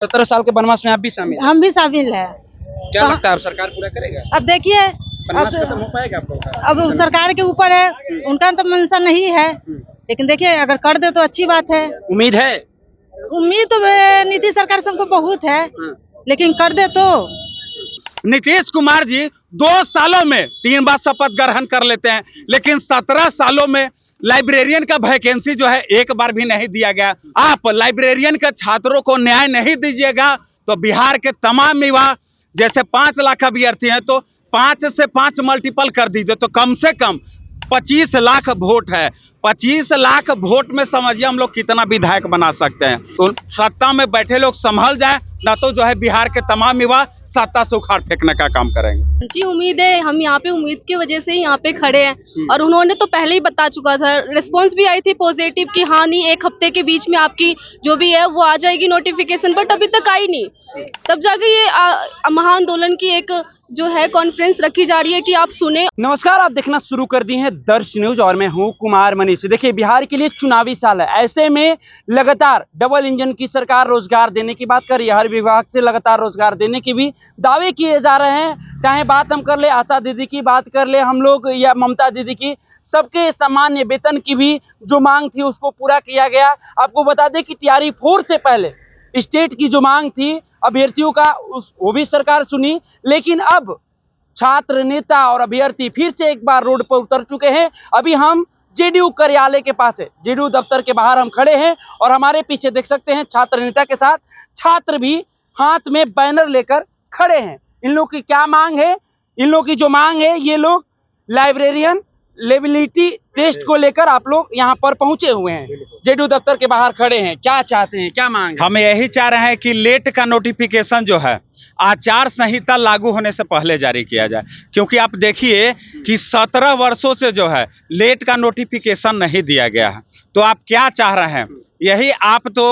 17 साल के वनवास में आप भी शामिल हैं? हम भी शामिल है। क्या लगता है अब सरकार पूरा करेगा? अब देखिए, वनवास खत्म हो पाएगा आपको? अब सरकार के ऊपर है, उनका तो मंशा नहीं है, लेकिन देखिए अगर कर दे तो अच्छी बात है। उम्मीद है? उम्मीद तो नीतीश सरकार से हमको बहुत है, लेकिन कर दे तो। नीतीश कुमार जी 2 सालों में 3 बार शपथ ग्रहण कर लेते हैं, लेकिन 17 सालों में लाइब्रेरियन का वैकेंसी जो है एक बार भी नहीं दिया गया। आप लाइब्रेरियन के छात्रों को न्याय नहीं दीजिएगा तो बिहार के तमाम युवा, जैसे 5 लाख अभ्यर्थी हैं, तो 5 से 5 मल्टीपल कर दीजिए तो कम से कम 25 लाख वोट है। 25 लाख वोट में समझिए हम लोग कितना विधायक बना सकते हैं। तो सत्ता में बैठे लोग संभल जाए, ना तो जो है बिहार के तमाम युवा सत्ता से उखाड़ फेंकने का काम करेंगे। जी उम्मीद है, हम यहाँ पे उम्मीद की वजह से ही यहाँ पे खड़े हैं और उन्होंने तो पहले ही बता चुका था, रिस्पांस भी आई थी पॉजिटिव कि हाँ नहीं 1 हफ्ते के बीच में आपकी जो भी है वो आ जाएगी नोटिफिकेशन, बट अभी तक आई नहीं। तब जाके ये महाआंदोलन की एक जो है कॉन्फ्रेंस रखी जा रही है कि आप सुने। नमस्कार, आप देखना शुरू कर दी हैं दर्श न्यूज और मैं हूं कुमार मनीष। देखिए, बिहार के लिए चुनावी साल है, ऐसे में लगातार डबल इंजन की सरकार रोजगार देने की बात कर रही है। हर विभाग से लगातार रोजगार देने की भी दावे किए जा रहे हैं। चाहे बात हम कर ले आशा दीदी की, बात कर ले हम लोग या ममता दीदी की, सबके सामान्य वेतन की भी जो मांग थी उसको पूरा किया गया। आपको बता दें कि TRE 4 से पहले स्टेट की जो मांग थी अभ्यर्थियों का वो भी सरकार सुनी, लेकिन अब छात्र नेता और अभ्यर्थी फिर से एक बार रोड पर उतर चुके हैं। अभी हम JDU कार्यालय के पास है, JDU दफ्तर के बाहर हम खड़े हैं और हमारे पीछे देख सकते हैं छात्र नेता के साथ छात्र भी हाथ में बैनर लेकर खड़े हैं। इन लोगों की क्या मांग है? इन लोगों की जो मांग है, ये लोग लाइब्रेरियन लेबिलिटी टेस्ट को लेकर आप लोग यहाँ पर पहुंचे हुए हैं, JDU दफ्तर के बाहर खड़े हैं। क्या चाहते हैं, क्या मांग है? हम यही चाह रहे हैं कि लेट का नोटिफिकेशन जो है आचार संहिता लागू होने से पहले जारी किया जाए, क्योंकि आप देखिए कि 17 वर्षों से जो है लेट का नोटिफिकेशन नहीं दिया गया है। तो आप क्या चाह रहे हैं? यही आप तो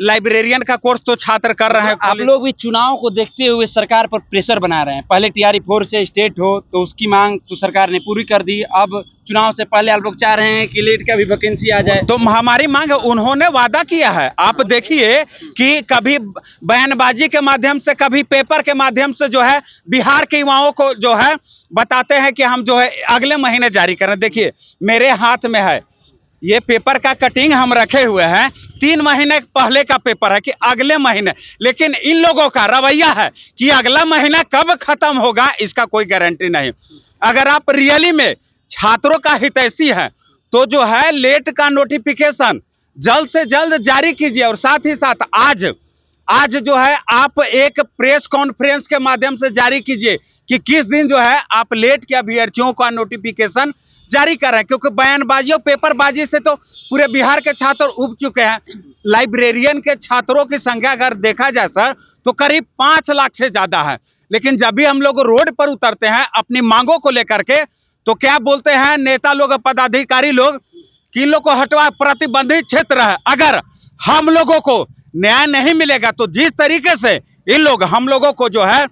लाइब्रेरियन का कोर्स तो छात्र कर रहे हैं। आप लोग भी चुनाव को देखते हुए सरकार पर प्रेशर बना रहे हैं। पहले TRE 4 से स्टेट हो तो उसकी मांग तो सरकार ने पूरी कर दी, अब चुनाव से पहले आप लोग चाह रहे हैं कि लेट का भी वैकेंसी आ जाए। तो हमारी मांग है, उन्होंने वादा किया है। आप देखिए कि कभी बयानबाजी के माध्यम से, कभी पेपर के माध्यम से जो है बिहार के युवाओं को जो है बताते हैं कि हम जो है अगले महीने जारी करें। देखिए मेरे हाथ में है ये पेपर का कटिंग हम रखे हुए हैं, 3 महीने पहले का पेपर है कि अगले महीने, लेकिन इन लोगों का रवैया है कि अगला महीना कब खत्म होगा इसका कोई गारंटी नहीं। अगर आप रियली में छात्रों का हितैषी है तो जो है लेट का नोटिफिकेशन जल्द से जल्द जारी कीजिए। और साथ ही साथ आज जो है आप एक प्रेस कॉन्फ्रेंस के माध्यम से जारी कीजिए कि किस दिन जो है आप लेट के अभ्यर्थियों का नोटिफिकेशन जारी कर रहे हैं, क्योंकि बयानबाजी और पेपरबाजी से तो पूरे बिहार के छात्र उब चुके हैं। लाइब्रेरियन के छात्रों की संख्या अगर देखा जाए सर तो करीब 5 लाख से ज्यादा है, लेकिन जब भी हम लोग रोड पर उतरते हैं अपनी मांगों को लेकर के तो क्या बोलते हैं नेता लोग, पदाधिकारी लोग, कि इन लोग को हटवा, प्रतिबंधित क्षेत्र है। अगर हम लोगों को न्याय नहीं मिलेगा तो जिस तरीके से इन लोग हम लोगों को जो है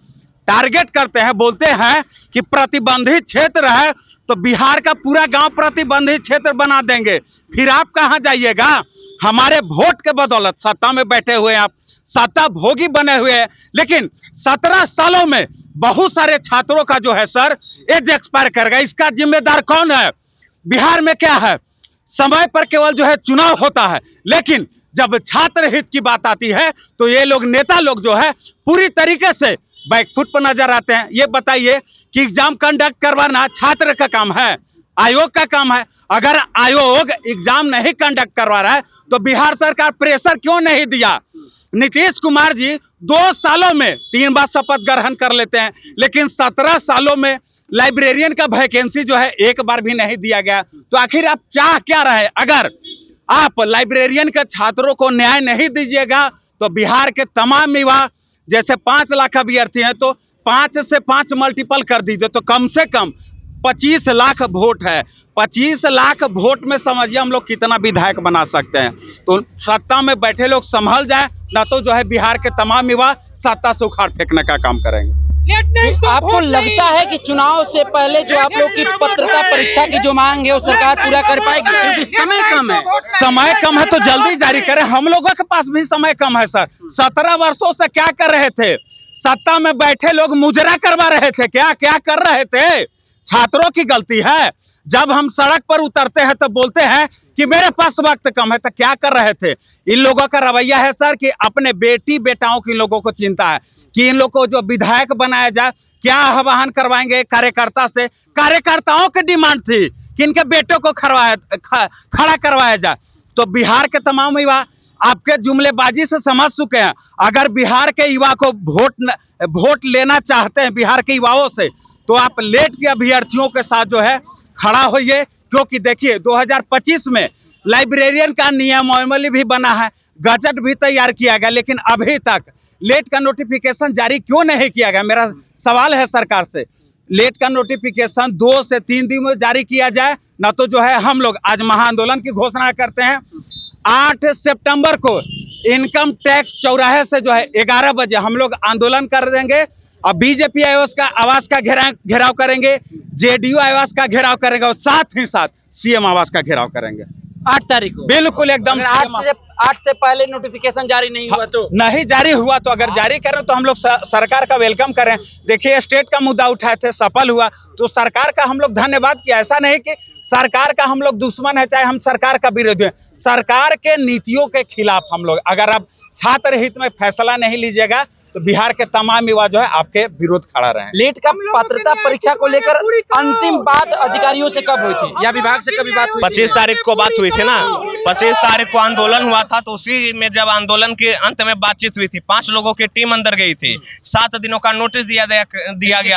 टारगेट करते हैं, बोलते हैं कि प्रतिबंधित क्षेत्र है, तो बिहार का पूरा गांव प्रतिबंधित क्षेत्र बना देंगे। फिर आप कहां जाइएगा? हमारे वोट के बदौलत सत्ता में बैठे हुए आप सत्ता भोगी बने हुए हैं, लेकिन 17 सालों में बहुत सारे छात्रों का जो है सर एज एक्सपायर कर गया। इसका जिम्मेदार कौन है? बिहार में क्या है, समय पर केवल जो है चुनाव होता है, लेकिन जब छात्र हित की बात आती है तो ये लोग नेता लोग जो है पूरी तरीके से बैकफुट पर नजर आते हैं। ये बताइए कि एग्जाम कंडक्ट करवाना छात्र का काम है, आयोग का काम है? अगर आयोग एग्जाम नहीं कंडक्ट करवा रहा है तो बिहार सरकार प्रेशर क्यों नहीं दिया? नीतीश कुमार जी 2 सालों में 3 बार शपथ ग्रहण कर लेते हैं, लेकिन 17 सालों में लाइब्रेरियन का वैकेंसी जो है एक बार भी नहीं दिया गया। तो आखिर आप चाह क्या रहे? अगर आप लाइब्रेरियन के छात्रों को न्याय नहीं दीजिएगा तो बिहार के तमाम युवा, जैसे 5 लाख अभ्यर्थी हैं, तो 5 से 5 मल्टीपल कर दीजिए तो कम से कम 25 लाख वोट है। 25 लाख वोट में समझिए हम लोग कितना विधायक बना सकते हैं। तो सत्ता में बैठे लोग संभल जाए, ना तो जो है बिहार के तमाम युवा सत्ता से उखाड़ फेंकने का काम करेंगे। आपको लगता है कि चुनाव से पहले जो आप लोग की पत्रता परीक्षा की जो मांग है वो सरकार पूरा कर पाएगी, क्योंकि समय कम है? समय कम है तो जल्दी जारी करें। हम लोगों के पास भी समय कम है सर। 17 वर्षों से क्या कर रहे थे? सत्ता में बैठे लोग मुजरा करवा रहे थे, क्या क्या कर रहे थे? छात्रों की गलती है। जब हम सड़क पर उतरते हैं तो बोलते हैं कि मेरे पास वक्त कम है, तो क्या कर रहे थे? इन लोगों का रवैया है सर कि अपने बेटी बेटाओं की लोगों को चिंता है कि इन लोगों को जो विधायक बनाया जाए, क्या आह्वान करवाएंगे कार्यकर्ता से? कार्यकर्ताओं की डिमांड थी कि इनके बेटों को खड़ा करवाया जाए। तो बिहार के तमाम युवा आपके जुमलेबाजी से समझ चुके हैं। अगर बिहार के युवा को वोट लेना चाहते हैं बिहार के युवाओं से, तो आप लेट के अभ्यर्थियों के साथ जो है खड़ा होइए, क्योंकि देखिए 2025 में लाइब्रेरियन का नियमावली भी बना है, गजट भी तैयार किया गया, लेकिन अभी तक लेट का नोटिफिकेशन जारी क्यों नहीं किया गया? मेरा सवाल है सरकार से। लेट का नोटिफिकेशन 2 से 3 दिन में जारी किया जाए, ना तो जो है हम लोग आज महाआंदोलन की घोषणा करते हैं। 8 सितंबर को इनकम टैक्स चौराहे से जो है 11 बजे हम लोग आंदोलन कर देंगे और बीजेपी आवास का घेराव करेंगे, जेडीयू आवास का घेराव करेंगे और साथ ही साथ सीएम आवास का घेराव करेंगे 8 तारीख को। बिल्कुल एकदम। 8 से पहले नोटिफिकेशन जारी नहीं हुआ तो नहीं जारी हुआ तो अगर जारी करें तो हम लोग सरकार का वेलकम करें। देखिए स्टेट का मुद्दा उठाए थे, सफल हुआ, तो सरकार का हम लोग धन्यवाद किया। ऐसा नहीं कि सरकार का हम लोग दुश्मन है, चाहे हम सरकार का विरोधी है। सरकार के नीतियों के खिलाफ हम लोग, अगर आप छात्र हित में फैसला नहीं लीजिएगा तो बिहार के तमाम युवा जो है आपके विरोध खड़ा रहे। लेट का पात्रता परीक्षा को लेकर अंतिम बात अधिकारियों से कब हुई थी या विभाग से कभी बात हुई? 25 तारीख को बात हुई थी ना। 25 तारीख को आंदोलन हुआ था, तो उसी में जब आंदोलन के अंत में बातचीत हुई थी, 5 लोगों की टीम अंदर गई थी। 7 दिनों का नोटिस दिया गया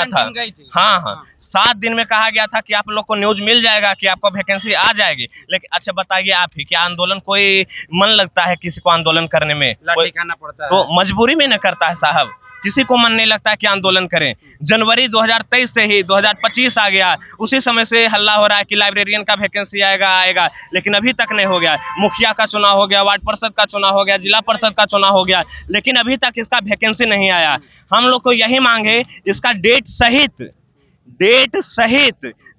था। हाँ, 7 दिन में कहा गया था कि आप लोग को न्यूज मिल जाएगा कि आपको वैकेंसी आ जाएगी। लेकिन अच्छा बताइए आप ही, क्या आंदोलन कोई मन लगता है किसी को आंदोलन करने में? लाठी खाना पड़ता है तो मजबूरी में न करता है साहब, किसी को मन नहीं लगता है कि आंदोलन करें। जनवरी 2023 से ही 2025 आ गया, उसी समय से हल्ला हो रहा है कि लाइब्रेरियन का वैकेंसी आएगा, लेकिन अभी तक नहीं हो गया। मुखिया का चुनाव हो गया, वार्ड परिषद का चुनाव हो गया, जिला परिषद का चुनाव हो गया, लेकिन अभी तक इसका वैकेंसी नहीं आया। हम लोग को यही मांग है इसका डेट सहित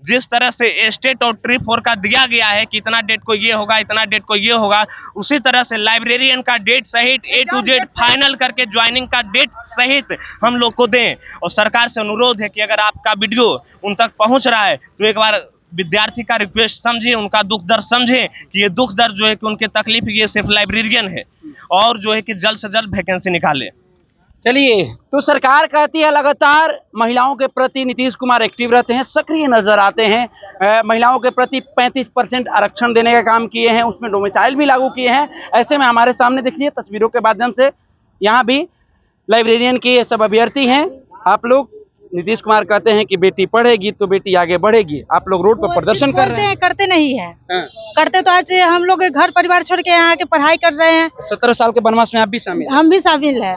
जिस तरह से स्टेट और ट्री 4 का दिया गया है कि इतना डेट को ये होगा, इतना डेट को ये होगा, उसी तरह से लाइब्रेरियन का डेट सहित A to Z फाइनल करके ज्वाइनिंग का डेट सहित हम लोग को दें। और सरकार से अनुरोध है कि अगर आपका वीडियो उन तक पहुंच रहा है तो एक बार विद्यार्थी का रिक्वेस्ट समझे, उनका दुख दर्द समझे कि ये दुख दर्द जो है कि उनके तकलीफ ये सिर्फ लाइब्रेरियन है, और जो है कि जल्द से जल्द वैकेंसी निकाले। चलिए, तो सरकार कहती है लगातार महिलाओं के प्रति नीतीश कुमार एक्टिव रहते हैं, सक्रिय नजर आते हैं। महिलाओं के प्रति 35% आरक्षण देने का काम किए हैं, उसमें डोमिसाइल भी लागू किए हैं। ऐसे में हमारे सामने देखिए तस्वीरों के माध्यम से यहाँ भी लाइब्रेरियन के सब अभ्यर्थी हैं। आप लोग, नीतीश कुमार कहते हैं कि बेटी पढ़ेगी तो बेटी आगे बढ़ेगी, आप लोग रोड पर प्रदर्शन कर रहे हैं। करते नहीं है। करते तो आज हम लोग घर परिवार छोड़ के यहाँ के पढ़ाई कर रहे हैं। 17 साल के वनवास में आप भी शामिल हैं? हम भी शामिल है।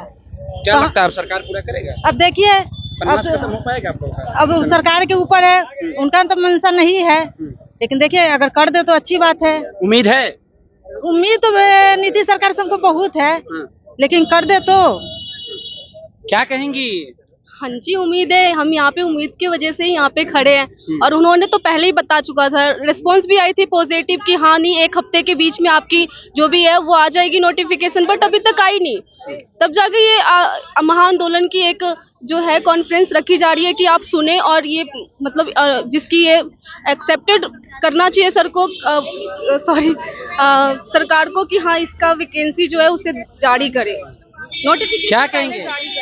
क्या लगता है अब सरकार पूरा करेगा? अब देखिए, खत्म हो पाएगा अब सरकार के ऊपर है, उनका तो मंशा नहीं है, लेकिन देखिए अगर कर दे तो अच्छी बात है। उम्मीद है? उम्मीद तो नीतीश सरकार से हमको बहुत है, लेकिन कर दे तो। क्या कहेंगी? हाँ जी, उम्मीद है। हम यहाँ पे उम्मीद की वजह से यहाँ पे खड़े हैं, और उन्होंने तो पहले ही बता चुका था, रिस्पांस भी आई थी पॉजिटिव कि हाँ नहीं 1 हफ्ते के बीच में आपकी जो भी है वो आ जाएगी नोटिफिकेशन, बट अभी तक आई नहीं। तब जाके ये महाआंदोलन की एक जो है कॉन्फ्रेंस रखी जा रही है कि आप सुने और ये मतलब जिसकी ये एक्सेप्टेड करना चाहिए सरकार को कि हाँ इसका वैकेंसी जो है उसे जारी करे। नोटिफिकेशन क्या कहेंगे?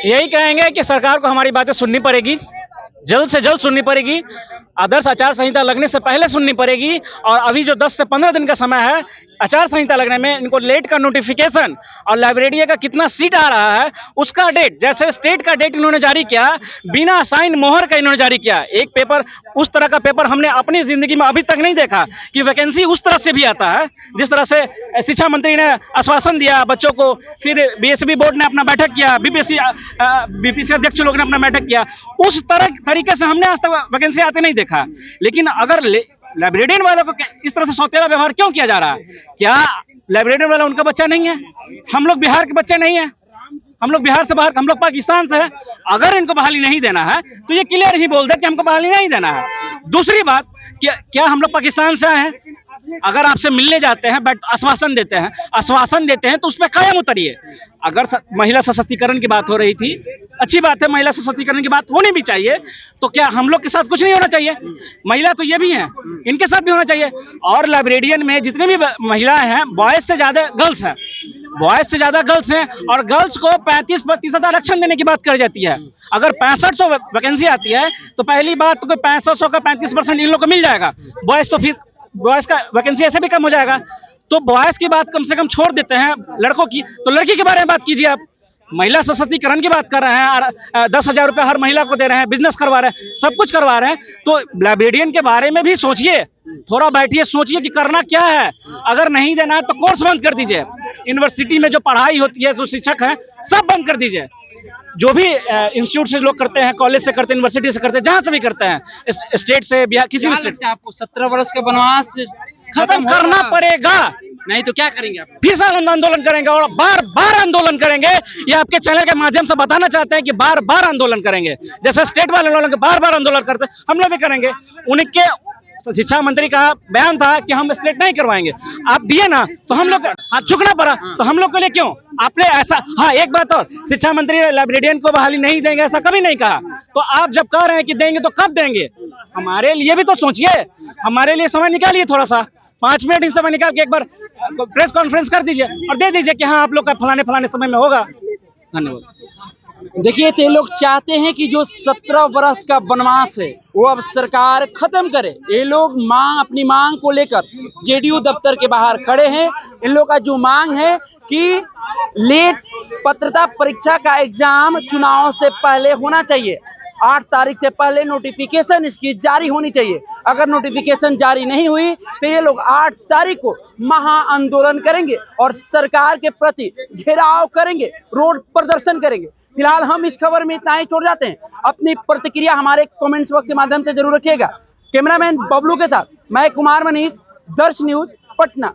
यही कहेंगे कि सरकार को हमारी बातें सुननी पड़ेगी, जल्द से जल्द सुननी पड़ेगी, आदर्श आचार संहिता लगने से पहले सुननी पड़ेगी। और अभी जो 10 से 15 दिन का समय है आचार संहिता लगने में, इनको लेट का नोटिफिकेशन और लाइब्रेरिया का कितना सीट आ रहा है उसका डेट, जैसे स्टेट का डेट इन्होंने जारी किया, बिना साइन मोहर का इन्होंने जारी किया। एक पेपर, उस तरह का पेपर हमने अपनी जिंदगी में अभी तक नहीं देखा कि वैकेंसी उस तरह से भी आता है। जिस तरह से शिक्षा मंत्री ने आश्वासन दिया बच्चों को, फिर बीएसबी बोर्ड ने अपना बैठक किया, बीपीएससी अध्यक्ष लोग ने अपना बैठक किया, उस तरीके से हमने आज तक वैकेंसी आते नहीं देखा। लेकिन अगर लाइब्रेरियन वालों को इस तरह से सौतेला व्यवहार क्यों किया जा रहा है? क्या लाइब्रेरियन वाला उनका बच्चा नहीं है? हम लोग बिहार के बच्चे नहीं है? हम लोग बिहार से बाहर, हम लोग पाकिस्तान से हैं। अगर इनको बहाली नहीं देना है तो ये क्लियर ही बोल दे कि हमको बहाली नहीं देना है। दूसरी बात, क्या हम लोग पाकिस्तान से आए हैं? अगर आपसे मिलने जाते हैं, बट आश्वासन देते हैं तो उस पर कायम उतरिए। अगर महिला सशक्तिकरण की बात हो रही थी, अच्छी बात है, महिला सशक्तिकरण की बात होनी भी चाहिए, तो क्या हम लोग के साथ कुछ नहीं होना चाहिए? महिला तो ये भी हैं, इनके साथ भी होना चाहिए। और लाइब्रेरियन में जितने भी महिलाएं हैं, बॉयज से ज्यादा गर्ल्स हैं, और गर्ल्स को 35% आरक्षण देने की बात कर जाती है। अगर 6500 वैकेंसी आती है तो पहली बात तो 6500 का 35% इन लोग को मिल जाएगा। बॉयज तो फिर बॉयज का वैकेंसी ऐसे भी कम हो जाएगा। तो बॉयज की बात कम से कम छोड़ देते हैं, लड़कों की तो लड़की के बारे में बात कीजिए। आप महिला सशक्तिकरण की बात कर रहे हैं, 10,000 रुपए हर महिला को दे रहे हैं, बिजनेस करवा रहे हैं, सब कुछ करवा रहे हैं, तो लाइब्रेरियन के बारे में भी सोचिए, थोड़ा बैठिए, सोचिए कि करना क्या है। अगर नहीं देना है तो कोर्स बंद कर दीजिए। यूनिवर्सिटी में जो पढ़ाई होती है, जो शिक्षक हैं, सब बंद कर दीजिए। जो भी इंस्टीट्यूट से लोग करते हैं, कॉलेज से करते हैं, यूनिवर्सिटी से करते हैं, जहां से भी करते हैं, स्टेट से, बिहार, किसी भी स्टेट, आपको 17 वर्ष का वनवास खत्म करना पड़ेगा। नहीं तो क्या करेंगे आप? फिर साल आंदोलन करेंगे और बार बार आंदोलन करेंगे। ये आपके चैनल के माध्यम से बताना चाहते हैं कि बार बार आंदोलन करेंगे, जैसे स्टेट वाले आंदोलन बार बार आंदोलन करते हैं, हम लोग भी करेंगे। उनके शिक्षा मंत्री का बयान था कि हम स्टेट नहीं करवाएंगे, आप दिए ना, तो हम लोग हाथ झुकना पड़ा। तो हम लोग के लिए क्यों आपने ऐसा? हाँ, एक बात और, शिक्षा मंत्री लाइब्रेरियन को बहाली नहीं देंगे ऐसा कभी नहीं कहा। तो आप जब कह रहे हैं कि देंगे तो कब देंगे? हमारे लिए भी तो सोचिए, हमारे लिए समय निकालिए, थोड़ा सा 5 मिनट ही समय निकाल के एक बार प्रेस कॉन्फ्रेंस कर दीजिए और दे दीजिए कि हाँ आप लोग का फलाने समय में होगा। धन्यवाद। देखिए, तो ये लोग चाहते हैं कि जो 17 वर्ष का वनवास है वो अब सरकार खत्म करे। ये लोग अपनी मांग को लेकर जेडीयू दफ्तर के बाहर खड़े हैं। इन लोग का जो मांग है कि लेट पात्रता परीक्षा का एग्जाम चुनाव से पहले होना चाहिए, 8 तारीख से पहले नोटिफिकेशन इसकी जारी होनी चाहिए। अगर नोटिफिकेशन जारी नहीं हुई तो ये लोग 8 तारीख को महा आंदोलन करेंगे और सरकार के प्रति घेराव करेंगे, रोड प्रदर्शन करेंगे। फिलहाल हम इस खबर में इतना ही छोड़ जाते हैं। अपनी प्रतिक्रिया हमारे कमेंट्स बॉक्स के माध्यम से जरूर रखिएगा। कैमरामैन बबलू के साथ मैं कुमार मनीष, दर्श न्यूज, पटना।